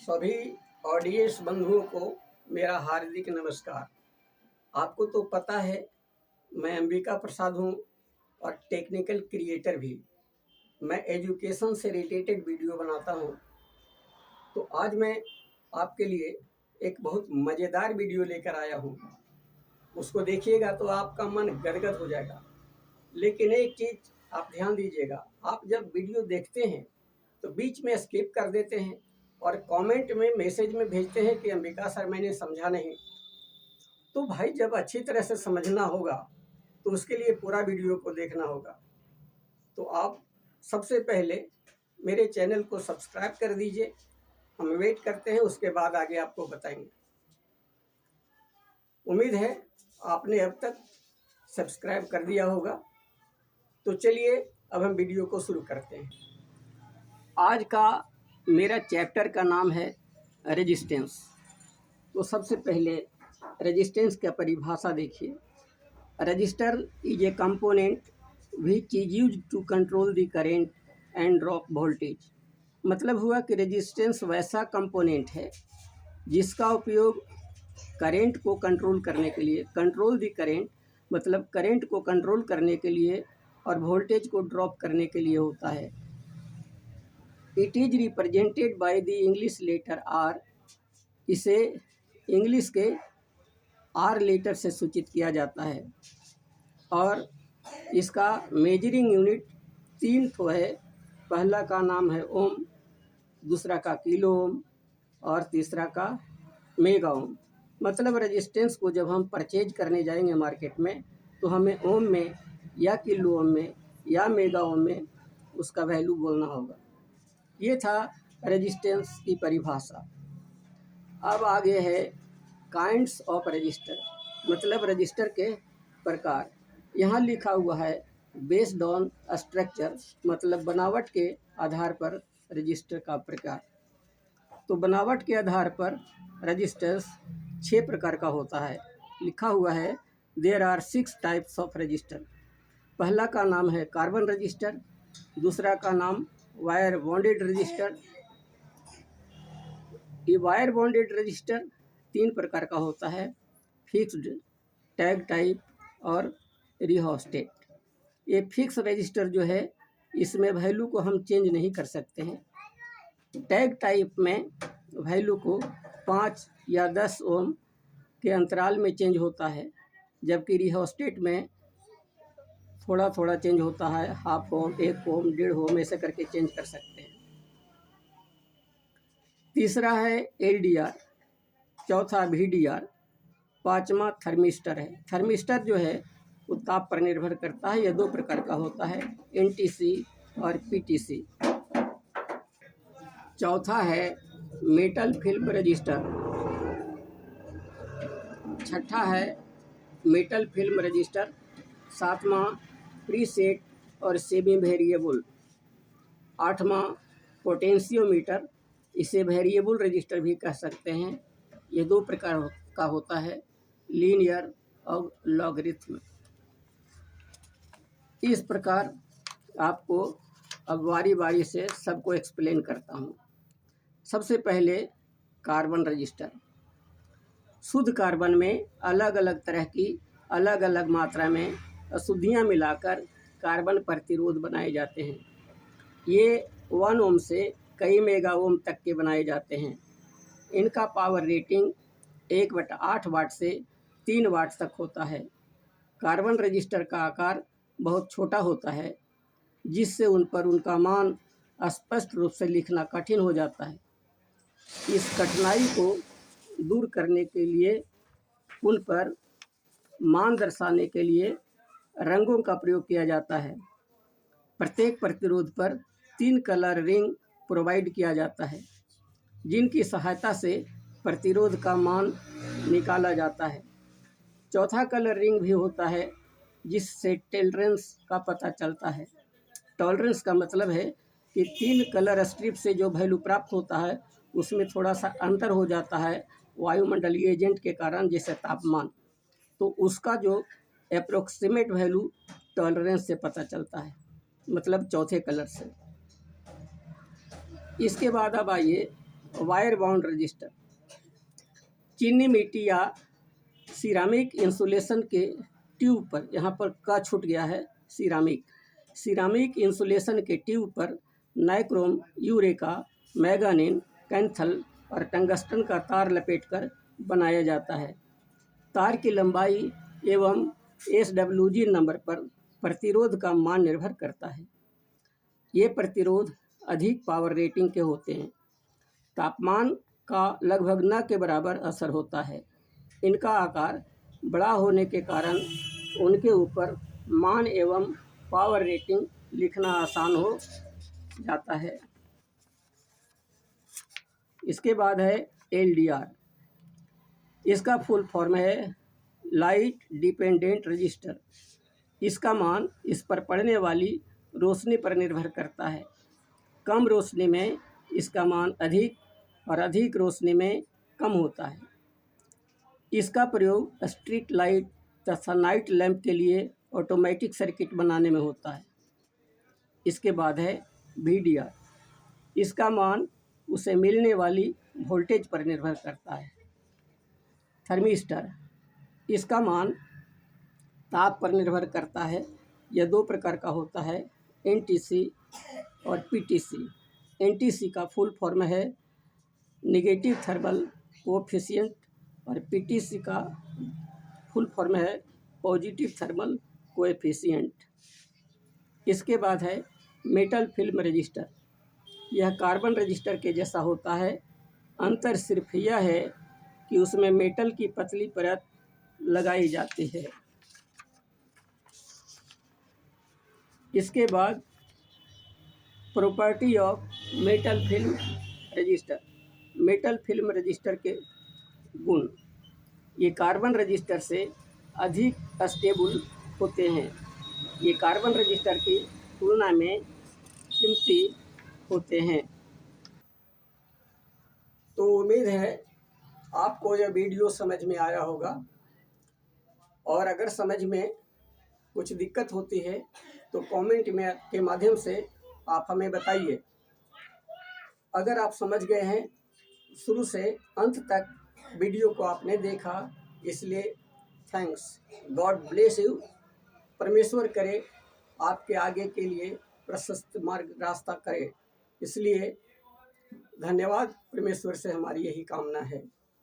सभी ऑडियंस बंधुओं को मेरा हार्दिक नमस्कार। आपको तो पता है मैं अंबिका प्रसाद हूँ और टेक्निकल क्रिएटर भी। मैं एजुकेशन से रिलेटेड वीडियो बनाता हूँ। तो आज मैं आपके लिए एक बहुत मज़ेदार वीडियो लेकर आया हूँ। उसको देखिएगा तो आपका मन गदगद हो जाएगा। लेकिन एक चीज़ आप ध्यान दीजिएगा, आप जब वीडियो देखते हैं तो बीच में स्किप कर देते हैं और कमेंट में मैसेज में भेजते हैं कि अंबिका सर मैंने समझा नहीं। तो भाई जब अच्छी तरह से समझना होगा तो उसके लिए पूरा वीडियो को देखना होगा। तो आप सबसे पहले मेरे चैनल को सब्सक्राइब कर दीजिए। हम वेट करते हैं, उसके बाद आगे आपको बताएंगे। उम्मीद है आपने अब तक सब्सक्राइब कर दिया होगा। तो चलिए अब हम वीडियो को शुरू करते हैं। आज का मेरा चैप्टर का नाम है रेजिस्टेंस। तो सबसे पहले रेजिस्टेंस की परिभाषा देखिए। Resistor is a component which is used to control the current and drop voltage. मतलब हुआ कि रेजिस्टेंस वैसा कंपोनेंट है जिसका उपयोग करेंट को कंट्रोल करने के लिए, कंट्रोल द करेंट मतलब करेंट को कंट्रोल करने के लिए और वोल्टेज को ड्रॉप करने के लिए होता है। It is represented by the English letter R. इसे इंग्लिश के आर लेटर से सूचित किया जाता है और इसका मेजरिंग यूनिट 3 ठो है। पहला का नाम है ओम, दूसरा का किलो ओम और तीसरा का मेगा ओम। मतलब रेजिस्टेंस को जब हम परचेज करने जाएंगे मार्केट में तो हमें ओम में या किलो ओम में या मेगा ओम में उसका वैल्यू बोलना होगा। ये था रेजिस्टेंस की परिभाषा। अब आगे है काइंड्स ऑफ रजिस्टर, मतलब रजिस्टर के प्रकार। यहाँ लिखा हुआ है बेस्ड ऑन स्ट्रक्चर, मतलब बनावट के आधार पर रजिस्टर का प्रकार। तो बनावट के आधार पर रजिस्टर्स 6 प्रकार का होता है। लिखा हुआ है there are 6 types of resistor. पहला का नाम है कार्बन रजिस्टर, दूसरा का नाम वायर बॉन्डेड रजिस्टर। ये वायर बॉन्डेड रजिस्टर 3 प्रकार का होता है, फिक्स्ड, टैग टाइप और रिहोस्टेट। ये फिक्स रजिस्टर जो है इसमें वैल्यू को हम चेंज नहीं कर सकते हैं। टैग टाइप में वैल्यू को 5 या 10 ओम के अंतराल में चेंज होता है, जबकि रिहोस्टेट में थोड़ा थोड़ा चेंज होता है, हाफ ओम, 1 ओम, 1.5 ओम ऐसे करके चेंज कर सकते हैं। तीसरा है एलडीआर, चौथा वीडीआर, पांचवा थर्मिस्टर है। थर्मिस्टर जो है वो ताप पर निर्भर करता है। यह 2 प्रकार का होता है, एनटीसी और पीटीसी। चौथा है मेटल फिल्म रजिस्टर, छठा है मेटल फिल्म रजिस्टर, सातवां प्रीसेट और सेमी वेरिएबल, आठवां पोटेंशियोमीटर, इसे वेरिएबल रजिस्टर भी कह सकते हैं। ये 2 प्रकार का होता है, लीनियर और लॉगरिथम। इस प्रकार आपको अब बारी बारी से सबको एक्सप्लेन करता हूँ। सबसे पहले कार्बन रजिस्टर। शुद्ध कार्बन में अलग अलग तरह की अलग अलग मात्रा में अशुद्धियाँ मिलाकर कार्बन प्रतिरोध बनाए जाते हैं। ये 1 ओम से कई मेगा ओम तक के बनाए जाते हैं। इनका पावर रेटिंग 1/8 वाट से 3 वाट तक होता है। कार्बन रजिस्टर का आकार बहुत छोटा होता है, जिससे उन पर उनका मान स्पष्ट रूप से लिखना कठिन हो जाता है। इस कठिनाई को दूर करने के लिए उन पर मान दर्शाने के लिए रंगों का प्रयोग किया जाता है। प्रत्येक प्रतिरोध पर 3 कलर रिंग प्रोवाइड किया जाता है, जिनकी सहायता से प्रतिरोध का मान निकाला जाता है। चौथा कलर रिंग भी होता है, जिससे टॉलरेंस का पता चलता है। टॉलरेंस का मतलब है कि 3 कलर स्ट्रिप से जो वैल्यू प्राप्त होता है उसमें थोड़ा सा अंतर हो जाता है वायुमंडलीय एजेंट के कारण, जैसे तापमान। तो उसका जो अप्रोक्सीमेट वैल्यू टॉलरेंस से पता चलता है, मतलब चौथे कलर से। इसके बाद अब आइए वायर बाउंड रजिस्टर। चीनी मिट्टी या सिरामिक इंसुलेशन के ट्यूब पर, यहाँ पर का छूट गया है, सिरामिक इंसुलेशन के ट्यूब पर नाइक्रोम, यूरेका, मैंगानीज, कैंथल और टंगस्टन का तार लपेटकर बनाया जाता है। तार की लंबाई एवं SWG नंबर पर प्रतिरोध का मान निर्भर करता है। ये प्रतिरोध अधिक पावर रेटिंग के होते हैं। तापमान का लगभग न के बराबर असर होता है। इनका आकार बड़ा होने के कारण उनके ऊपर मान एवं पावर रेटिंग लिखना आसान हो जाता है। इसके बाद है LDR। इसका फुल फॉर्म है लाइट डिपेंडेंट रजिस्टर। इसका मान इस पर पड़ने वाली रोशनी पर निर्भर करता है। कम रोशनी में इसका मान अधिक और अधिक रोशनी में कम होता है। इसका प्रयोग स्ट्रीट लाइट तथा नाइट लैंप के लिए ऑटोमेटिक सर्किट बनाने में होता है। इसके बाद है VDR। इसका मान उसे मिलने वाली वोल्टेज पर निर्भर करता है। थर्मिस्टर। इसका मान ताप पर निर्भर करता है। यह दो प्रकार का होता है, NTC और PTC। NTC का फुल फॉर्म है नेगेटिव थर्मल कोएफिशिएंट और PTC का फुल फॉर्म है पॉजिटिव थर्मल कोएफिशिएंट। इसके बाद है मेटल फिल्म रजिस्टर। यह कार्बन रजिस्टर के जैसा होता है। अंतर सिर्फ यह है कि उसमें मेटल की पतली परत लगाई जाती है। इसके बाद property of metal film register. Metal film register के गुण। ये कार्बन रजिस्टर से अधिक स्टेबल होते हैं। ये कार्बन रजिस्टर की तुलना में कीमती होते हैं। तो उम्मीद है आपको यह वीडियो समझ में आया होगा, और अगर समझ में कुछ दिक्कत होती है तो कमेंट में के माध्यम से आप हमें बताइए। अगर आप समझ गए हैं, शुरू से अंत तक वीडियो को आपने देखा, इसलिए थैंक्स। God bless you. परमेश्वर करे आपके आगे के लिए प्रशस्त मार्ग रास्ता करे, इसलिए धन्यवाद। परमेश्वर से हमारी यही कामना है।